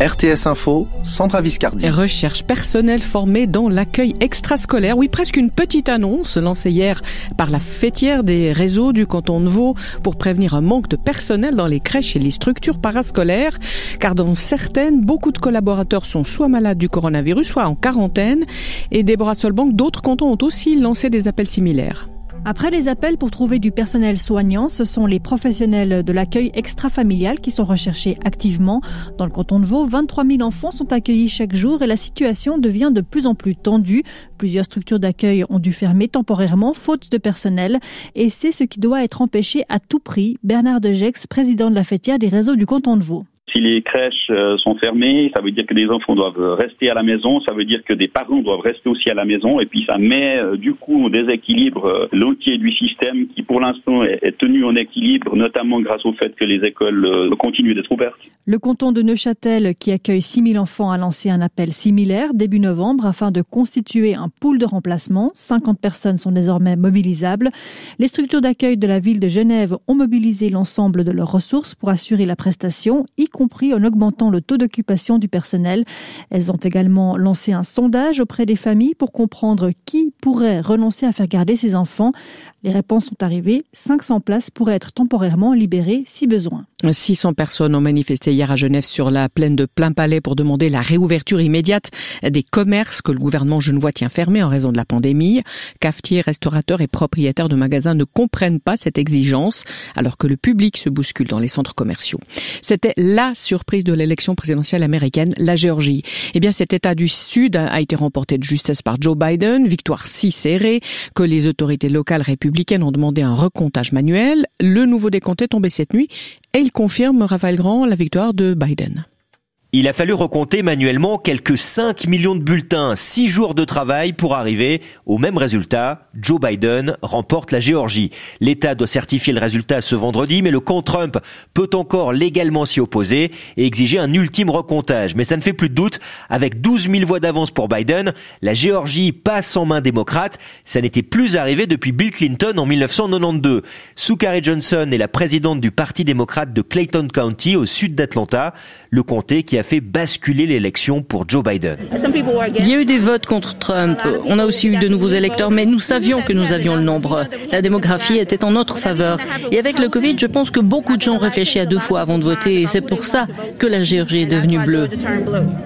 RTS Info, Sandra Viscardi. Recherche personnelle formée dans l'accueil extrascolaire. Oui, presque une petite annonce lancée hier par la fêtière des réseaux du canton de Vaud pour prévenir un manque de personnel dans les crèches et les structures parascolaires. Car dans certaines, beaucoup de collaborateurs sont soit malades du coronavirus, soit en quarantaine. Et Déborah Solbank, d'autres cantons ont aussi lancé des appels similaires. Après les appels pour trouver du personnel soignant, ce sont les professionnels de l'accueil extrafamilial qui sont recherchés activement. Dans le canton de Vaud, 23 000 enfants sont accueillis chaque jour et la situation devient de plus en plus tendue. Plusieurs structures d'accueil ont dû fermer temporairement, faute de personnel. Et c'est ce qui doit être empêché à tout prix. Bernard Degex, président de la fêtière des réseaux du canton de Vaud. Si les crèches sont fermées, ça veut dire que des enfants doivent rester à la maison, ça veut dire que des parents doivent rester aussi à la maison, et puis ça met du coup au déséquilibre l'entier du système qui pour l'instant est tenu en équilibre, notamment grâce au fait que les écoles continuent d'être ouvertes. Le canton de Neuchâtel, qui accueille 6 000 enfants, a lancé un appel similaire début novembre afin de constituer un pool de remplacement. 50 personnes sont désormais mobilisables. Les structures d'accueil de la ville de Genève ont mobilisé l'ensemble de leurs ressources pour assurer la prestation, y compris en augmentant le taux d'occupation du personnel. Elles ont également lancé un sondage auprès des familles pour comprendre qui pourrait renoncer à faire garder ses enfants. Les réponses sont arrivées. 500 places pourraient être temporairement libérées si besoin. 600 personnes ont manifesté hier à Genève sur la plaine de Plainpalais pour demander la réouverture immédiate des commerces que le gouvernement genevois tient fermés en raison de la pandémie. Cafetiers, restaurateurs et propriétaires de magasins ne comprennent pas cette exigence alors que le public se bouscule dans les centres commerciaux. C'était la surprise de l'élection présidentielle américaine, la Géorgie. Eh bien, cet État du Sud a été remporté de justesse par Joe Biden, victoire si serrée que les autorités locales républicaines ont demandé un recomptage manuel. Le nouveau décompte est tombé cette nuit et il confirme, Raphaël Grand, la victoire de Biden. Il a fallu recompter manuellement quelques 5 millions de bulletins, 6 jours de travail pour arriver au même résultat. Joe Biden remporte la Géorgie. L'État doit certifier le résultat ce vendredi, mais le camp Trump peut encore légalement s'y opposer et exiger un ultime recomptage. Mais ça ne fait plus de doute. Avec 12 000 voix d'avance pour Biden, la Géorgie passe en main démocrate. Ça n'était plus arrivé depuis Bill Clinton en 1992. Sue Carey Johnson est la présidente du Parti démocrate de Clayton County au sud d'Atlanta, le comté qui a fait basculer l'élection pour Joe Biden. Il y a eu des votes contre Trump. On a aussi eu de nouveaux électeurs, mais nous savions que nous avions le nombre. La démographie était en notre faveur. Et avec le Covid, je pense que beaucoup de gens réfléchissent à 2 fois avant de voter. Et c'est pour ça que la Géorgie est devenue bleue.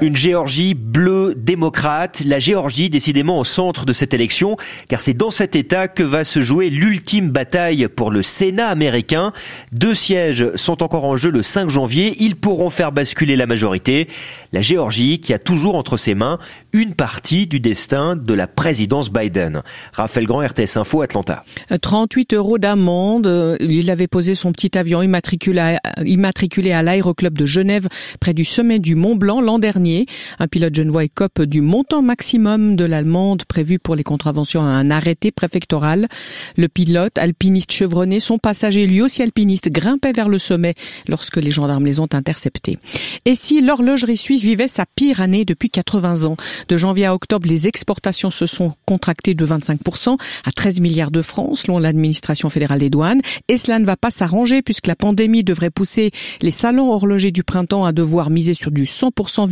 Une Géorgie bleue démocrate. La Géorgie, décidément, au centre de cette élection, car c'est dans cet État que va se jouer l'ultime bataille pour le Sénat américain. 2 sièges sont encore en jeu le 5 janvier. Ils pourront faire basculer la majorité. La Géorgie qui a toujours entre ses mains une partie du destin de la présidence Biden. Raphaël Grand, RTS Info, Atlanta. 38 € d'amende. Il avait posé son petit avion immatriculé à l'aéroclub de Genève près du sommet du Mont Blanc l'an dernier. Un pilote genevois écope du montant maximum de l'amende prévu pour les contraventions à un arrêté préfectoral. Le pilote, alpiniste chevronné, son passager lui aussi alpiniste, grimpait vers le sommet lorsque les gendarmes les ont interceptés. Et si l'horlogerie suisse vivait sa pire année depuis 80 ans. De janvier à octobre, les exportations se sont contractées de 25% à 13 milliards de francs selon l'administration fédérale des douanes. Et cela ne va pas s'arranger puisque la pandémie devrait pousser les salons horlogers du printemps à devoir miser sur du 100%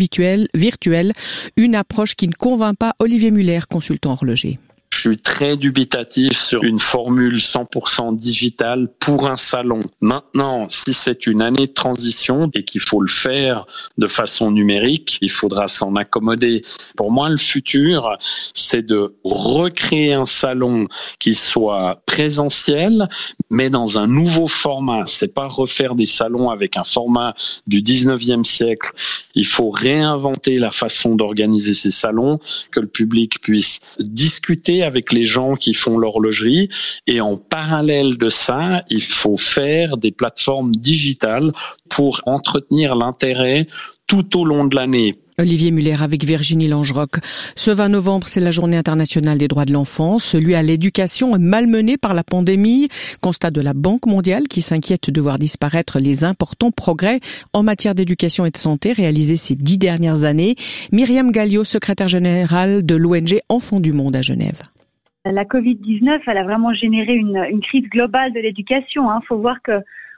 virtuel. Une approche qui ne convainc pas Olivier Muller, consultant horloger. Je suis très dubitatif sur une formule 100% digitale pour un salon. Maintenant, si c'est une année de transition et qu'il faut le faire de façon numérique, il faudra s'en accommoder. Pour moi, le futur, c'est de recréer un salon qui soit présentiel, mais dans un nouveau format. C'est pas refaire des salons avec un format du 19e siècle. Il faut réinventer la façon d'organiser ces salons, que le public puisse discuter avec les gens qui font l'horlogerie. Et en parallèle de ça, il faut faire des plateformes digitales pour entretenir l'intérêt tout au long de l'année. Olivier Muller avec Virginie Langerock. Ce 20 novembre, c'est la journée internationale des droits de l'enfant. Celui à l'éducation est malmené par la pandémie. Constat de la Banque mondiale qui s'inquiète de voir disparaître les importants progrès en matière d'éducation et de santé réalisés ces 10 dernières années. Myriam Galliot, secrétaire générale de l'ONG Enfants du Monde à Genève. La Covid-19, elle a vraiment généré une crise globale de l'éducation. Faut voir que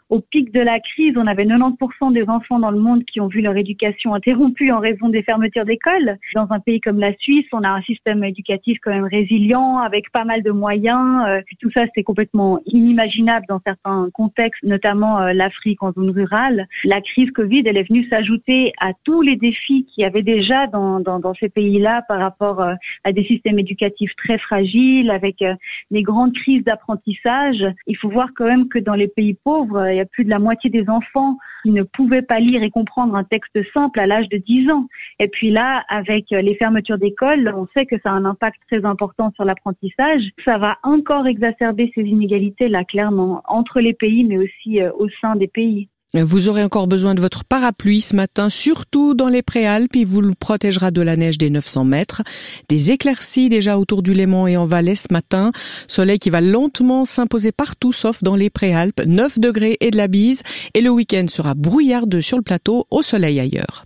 Au pic de la crise, on avait 90% des enfants dans le monde qui ont vu leur éducation interrompue en raison des fermetures d'écoles. Dans un pays comme la Suisse, on a un système éducatif quand même résilient, avec pas mal de moyens. Tout ça, c'est complètement inimaginable dans certains contextes, notamment l'Afrique en zone rurale. La crise Covid, elle est venue s'ajouter à tous les défis qu'il y avait déjà dans ces pays-là par rapport à des systèmes éducatifs très fragiles, avec des grandes crises d'apprentissage. Il faut voir quand même que dans les pays pauvres, il y a plus de la moitié des enfants qui ne pouvaient pas lire et comprendre un texte simple à l'âge de 10 ans. Et puis là, avec les fermetures d'écoles, on sait que ça a un impact très important sur l'apprentissage. Ça va encore exacerber ces inégalités-là, clairement, entre les pays, mais aussi au sein des pays. Vous aurez encore besoin de votre parapluie ce matin, surtout dans les Préalpes. Il vous protégera de la neige des 900 mètres. Des éclaircies déjà autour du Léman et en Valais ce matin. Soleil qui va lentement s'imposer partout, sauf dans les Préalpes. 9 degrés et de la bise. Et le week-end sera brouillardeux sur le plateau, au soleil ailleurs.